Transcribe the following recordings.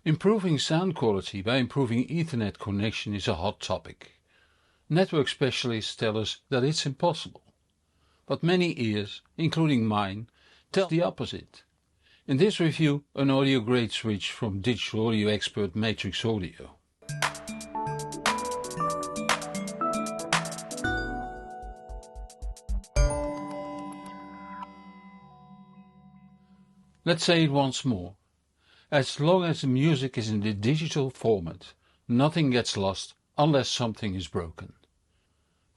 Improving sound quality by improving Ethernet connection is a hot topic. Network specialists tell us that it's impossible. But many ears, including mine, tell the opposite. In this review, an audio grade switch from digital audio expert Matrix Audio. Let's say it once more. As long as the music is in the digital format, nothing gets lost unless something is broken.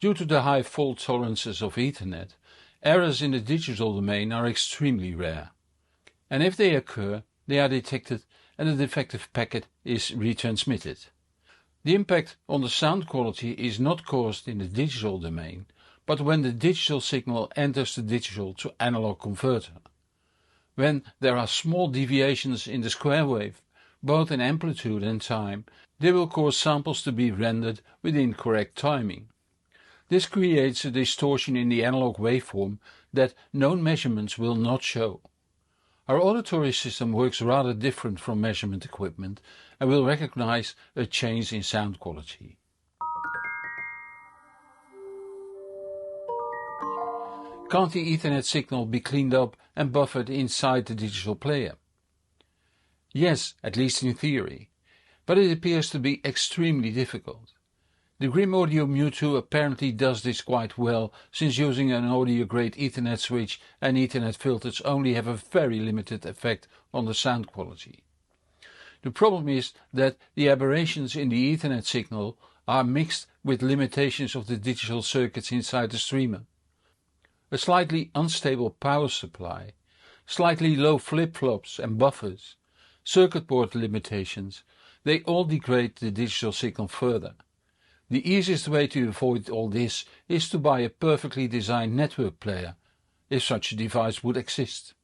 Due to the high fault tolerances of Ethernet, errors in the digital domain are extremely rare. And if they occur, they are detected and the defective packet is retransmitted. The impact on the sound quality is not caused in the digital domain, but when the digital signal enters the digital to analog converter. When there are small deviations in the square wave, both in amplitude and time, they will cause samples to be rendered with incorrect timing. This creates a distortion in the analog waveform that known measurements will not show. Our auditory system works rather different from measurement equipment and will recognize a change in sound quality. Can't the Ethernet signal be cleaned up and buffered inside the digital player? Yes, at least in theory, but it appears to be extremely difficult. The Grim Audio Mewtwo apparently does this quite well, since using an audio-grade Ethernet switch and Ethernet filters only have a very limited effect on the sound quality. The problem is that the aberrations in the Ethernet signal are mixed with limitations of the digital circuits inside the streamer. A slightly unstable power supply, slightly low flip-flops and buffers, circuit board limitations, they all degrade the digital signal further. The easiest way to avoid all this is to buy a perfectly designed network player, if such a device would exist.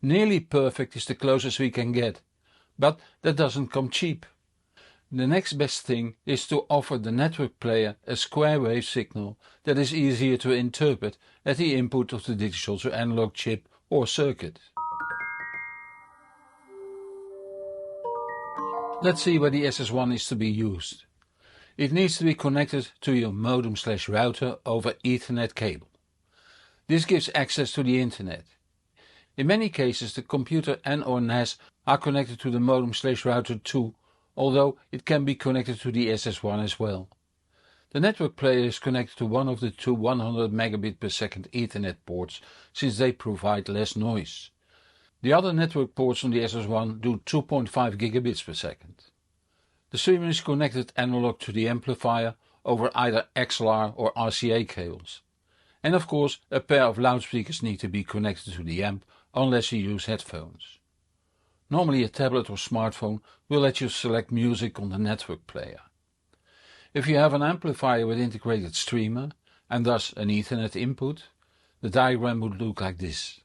Nearly perfect is the closest we can get, but that doesn't come cheap. The next best thing is to offer the network player a square wave signal that is easier to interpret at the input of the digital to analog chip or circuit. Let's see where the SS-1 is to be used. It needs to be connected to your modem/router over Ethernet cable. This gives access to the internet. In many cases the computer and/or NAS are connected to the modem/router too, although it can be connected to the SS-1 as well. The network player is connected to one of the two 100 megabit per second Ethernet ports, since they provide less noise. The other network ports on the SS-1 do 2.5 gigabits per second. The streamer is connected analog to the amplifier over either XLR or RCA cables. And of course a pair of loudspeakers need to be connected to the amp unless you use headphones. Normally a tablet or smartphone will let you select music on the network player. If you have an amplifier with integrated streamer and thus an Ethernet input, the diagram would look like this.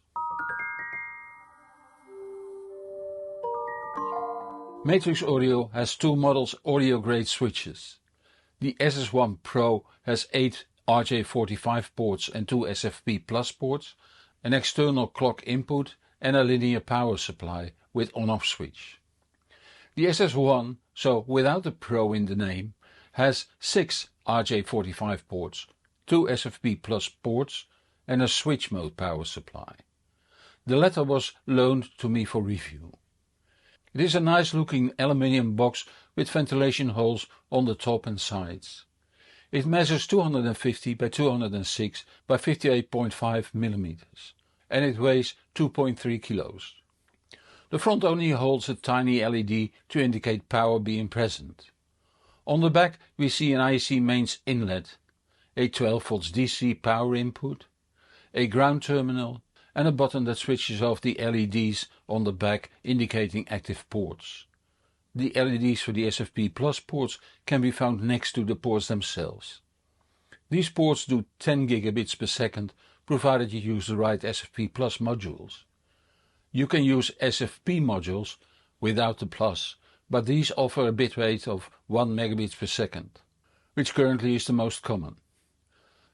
Matrix Audio has two models audio grade switches. The SS-1 Pro has 8 RJ45 ports and 2 SFP Plus ports, an external clock input and a linear power supply with on-off switch. The SS-1, so without the Pro in the name, has 6 RJ45 ports, 2 SFP Plus ports and a switch mode power supply. The latter was loaned to me for review. It is a nice looking aluminium box with ventilation holes on the top and sides. It measures 250 by 206 by 58.5 millimeters and it weighs 2.3 kilos. The front only holds a tiny LED to indicate power being present. On the back we see an IC mains inlet, a 12 volts DC power input, a ground terminal and a button that switches off the LEDs on the back indicating active ports. The LEDs for the SFP Plus ports can be found next to the ports themselves. These ports do 10 gigabits per second provided you use the right SFP Plus modules. You can use SFP modules without the Plus, but these offer a bitrate of 1 megabits per second, which currently is the most common.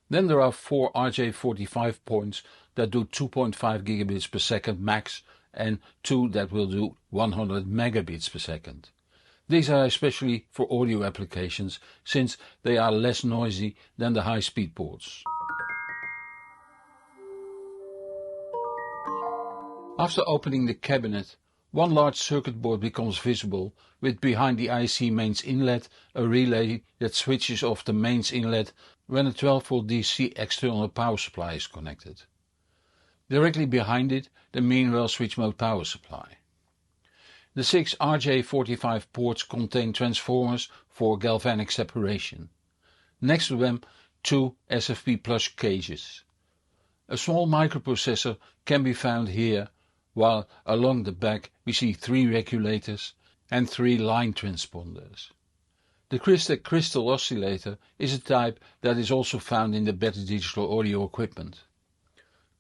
Then there are 4 RJ45 points that do 2.5 gigabits per second max and 2 that will do 100 megabits per second. These are especially for audio applications since they are less noisy than the high-speed ports. After opening the cabinet, one large circuit board becomes visible with behind the IC mains inlet a relay that switches off the mains inlet when a 12V DC external power supply is connected. Directly behind it the meanwhile switch mode power supply. The 6 RJ45 ports contain transformers for galvanic separation. Next to them 2 SFP Plus cages. A small microprocessor can be found here, while along the back we see 3 regulators and 3 line transponders. The crystal oscillator is a type that is also found in the better digital audio equipment.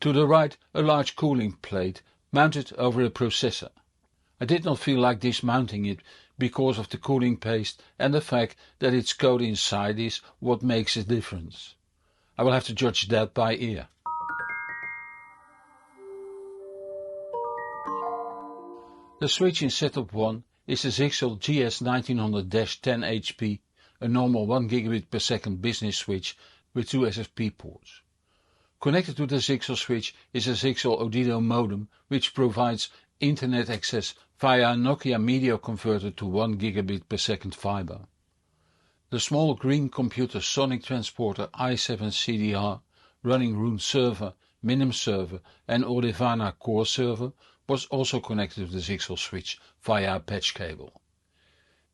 To the right a large cooling plate mounted over a processor. I did not feel like dismounting it because of the cooling paste and the fact that its code inside is what makes a difference. I will have to judge that by ear. The switch in setup 1 is the Zixel GS1900-10HP, a normal 1 gigabit per second business switch with 2 SFP ports. Connected to the Zixel switch is a Zixel Odido modem which provides internet access via a Nokia media converter to 1 gigabit per second fiber. The small green computer Sonic Transporter i7 CDR running Roon server, Minim server and Audivana core server was also connected to the Zixel switch via a patch cable.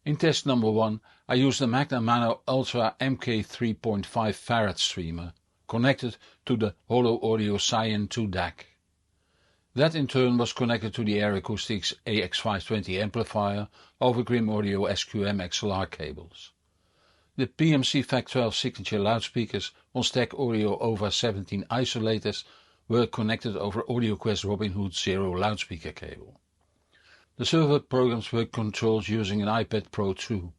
In test number 1 I used the Magna Mano Ultra MK3.5 Farad streamer connected to the Holo Audio Cyan 2 DAC. That in turn was connected to the Air Acoustics AX520 amplifier over Grim Audio SQM XLR cables. The PMC FAC12 signature loudspeakers on Stack Audio OVA 17 isolators were connected over AudioQuest Robin Hood Zero loudspeaker cable. The server programs were controlled using an iPad Pro 2.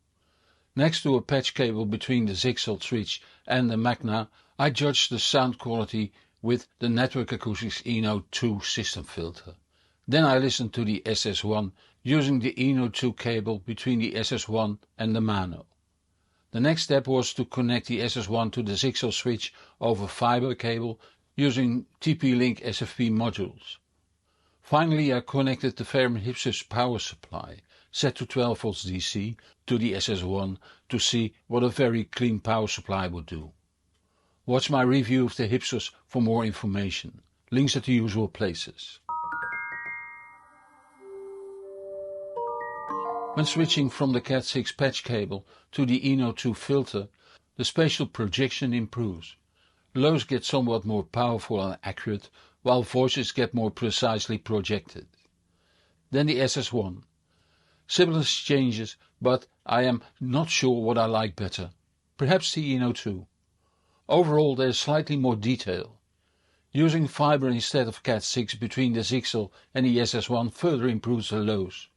Next to a patch cable between the Zixel switch and the Magna, I judged the sound quality with the Network Acoustics Eno 2 system filter. Then I listened to the SS-1 using the Eno 2 cable between the SS-1 and the Mano. The next step was to connect the SS-1 to the Zixel switch over fiber cable using TP-Link SFP modules. Finally I connected the Ferrum Hypsos power supply, set to 12V DC, to the SS-1 to see what a very clean power supply would do. Watch my review of the Hypsos for more information. Links at the usual places. When switching from the Cat6 patch cable to the Eno 2 filter, the spatial projection improves. Lows get somewhat more powerful and accurate, while voices get more precisely projected. Then the SS-1. Sibilance changes, but I am not sure what I like better. Perhaps the Eno 2. Overall there is slightly more detail. Using fiber instead of Cat6 between the Zixel and the SS-1 further improves the lows.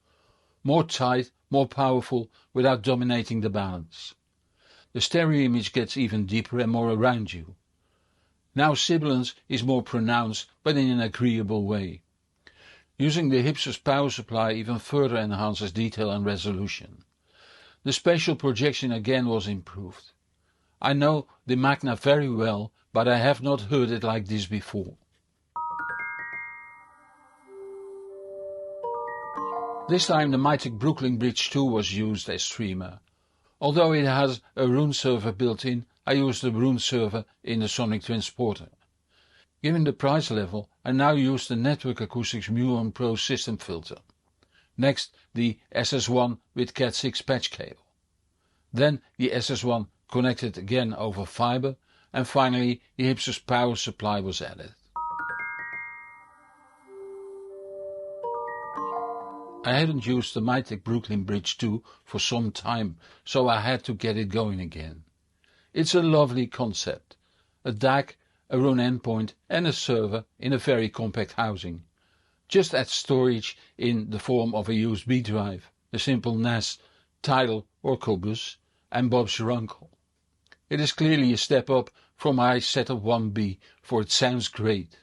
More tight, more powerful, without dominating the balance. The stereo image gets even deeper and more around you. Now sibilance is more pronounced, but in an agreeable way. Using the Hypsos power supply even further enhances detail and resolution. The spatial projection again was improved. I know the Magna very well, but I have not heard it like this before. This time the Mythic Brooklyn Bridge 2 was used as streamer. Although it has a Roon server built in, I used the Roon server in the Sonic Transporter. Given the price level, I now use the Network Acoustics Muon Pro system filter. Next the SS-1 with Cat6 patch cable. Then the SS-1 connected again over fiber, and finally the Hypsos power supply was added. I hadn't used the Mythic Brooklyn Bridge 2 for some time, so I had to get it going again. It's a lovely concept. A DAC, a Roon endpoint and a server in a very compact housing. Just add storage in the form of a USB drive, a simple NAS, Tidal or Qobuz, and Bob's your uncle. It is clearly a step up from my setup 1B, for it sounds great.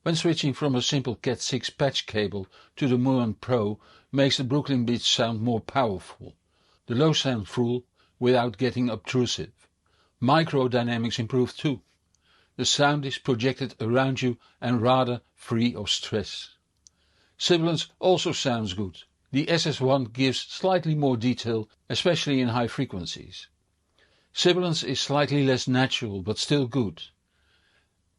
When switching from a simple Cat 6 patch cable to the Muon Pro makes the Brooklyn Bridge sound more powerful. The low sound full without getting obtrusive. Micro dynamics improved too. The sound is projected around you and rather free of stress. Sibilance also sounds good. The SS-1 gives slightly more detail, especially in high frequencies. Sibilance is slightly less natural but still good.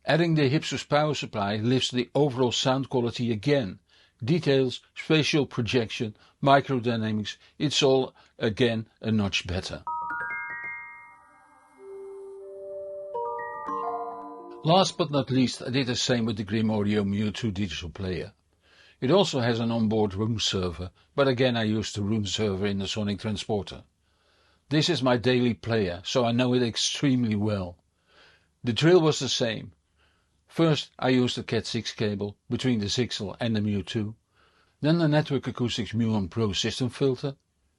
Adding the Hypsos power supply lifts the overall sound quality again. Details, spatial projection, microdynamics, it's all again a notch better. Last but not least, I did the same with the Grim Audio Mu2 digital player. It also has an onboard room server, but again I used the room server in the Sonic Transporter. This is my daily player, so I know it extremely well. The drill was the same. First I used the Cat 6 cable between the Zixel and the Mu2, then the Network Acoustics Muon Pro system filter,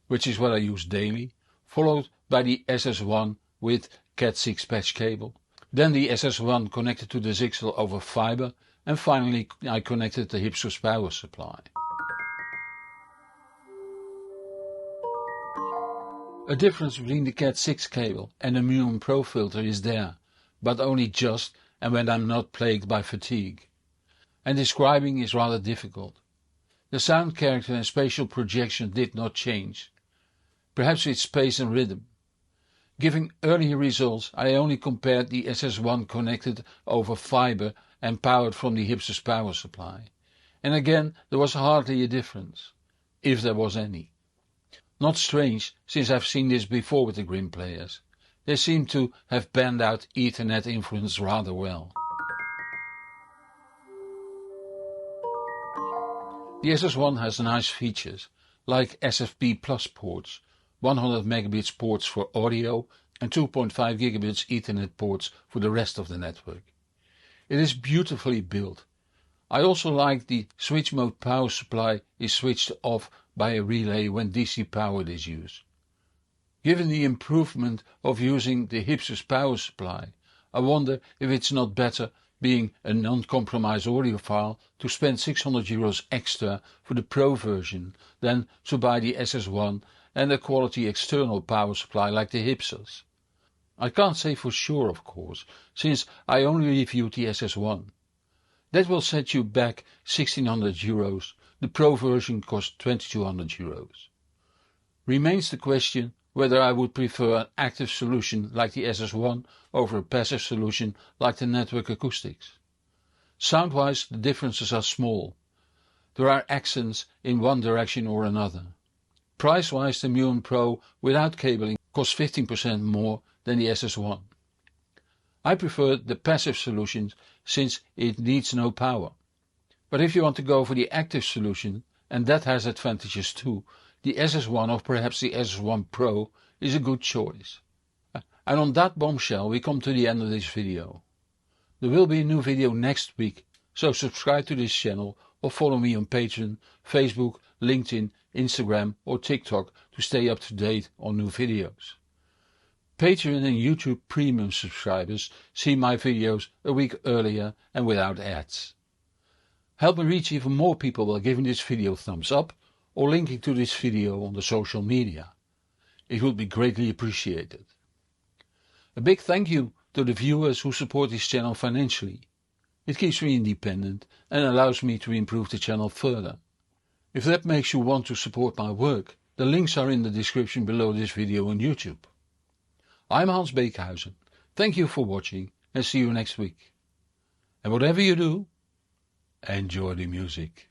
which is what I use daily, followed by the SS-1 with Cat 6 patch cable, then the SS-1 connected to the Zixel over fiber, and finally I connected the Hypsos power supply. A difference between the Cat 6 cable and the Muon Pro filter is there, but only just and when I'm not plagued by fatigue. And describing is rather difficult. The sound character and spatial projection did not change. Perhaps with space and rhythm. Giving earlier results, I only compared the SS-1 connected over fiber and powered from the Hypsos power supply. And again there was hardly a difference, if there was any. Not strange, since I've seen this before with the Grim players. They seem to have banned out Ethernet influence rather well. The SS-1 has nice features, like SFP Plus ports, 100 megabits ports for audio and 2.5 gigabits Ethernet ports for the rest of the network. It is beautifully built. I also like the switch mode power supply is switched off by a relay when DC power is used. Given the improvement of using the Hypsos power supply, I wonder if it's not better, being a non-compromise audiophile, to spend €600 extra for the Pro version than to buy the SS-1 and a quality external power supply like the Hypsos. I can't say for sure, of course, since I only reviewed the SS-1. That will set you back €1,600, the Pro version costs €2,200. Remains the question whether I would prefer an active solution like the SS-1 over a passive solution like the Network Acoustics. Sound-wise the differences are small. There are accents in one direction or another. Price-wise the Muon Pro without cabling costs 15% more than the SS-1. I prefer the passive solution since it needs no power. But if you want to go for the active solution, and that has advantages too, the SS-1 or perhaps the SS-1 Pro is a good choice. And on that bombshell we come to the end of this video. There will be a new video next week, so subscribe to this channel or follow me on Patreon, Facebook, LinkedIn, Instagram or TikTok to stay up to date on new videos. Patreon and YouTube Premium subscribers see my videos a week earlier and without ads. Help me reach even more people by giving this video a thumbs up or linking to this video on the social media. It would be greatly appreciated. A big thank you to the viewers who support this channel financially. It keeps me independent and allows me to improve the channel further. If that makes you want to support my work, the links are in the description below this video on YouTube. I'm Hans Beekhuizen. Thank you for watching and see you next week. And whatever you do, enjoy the music.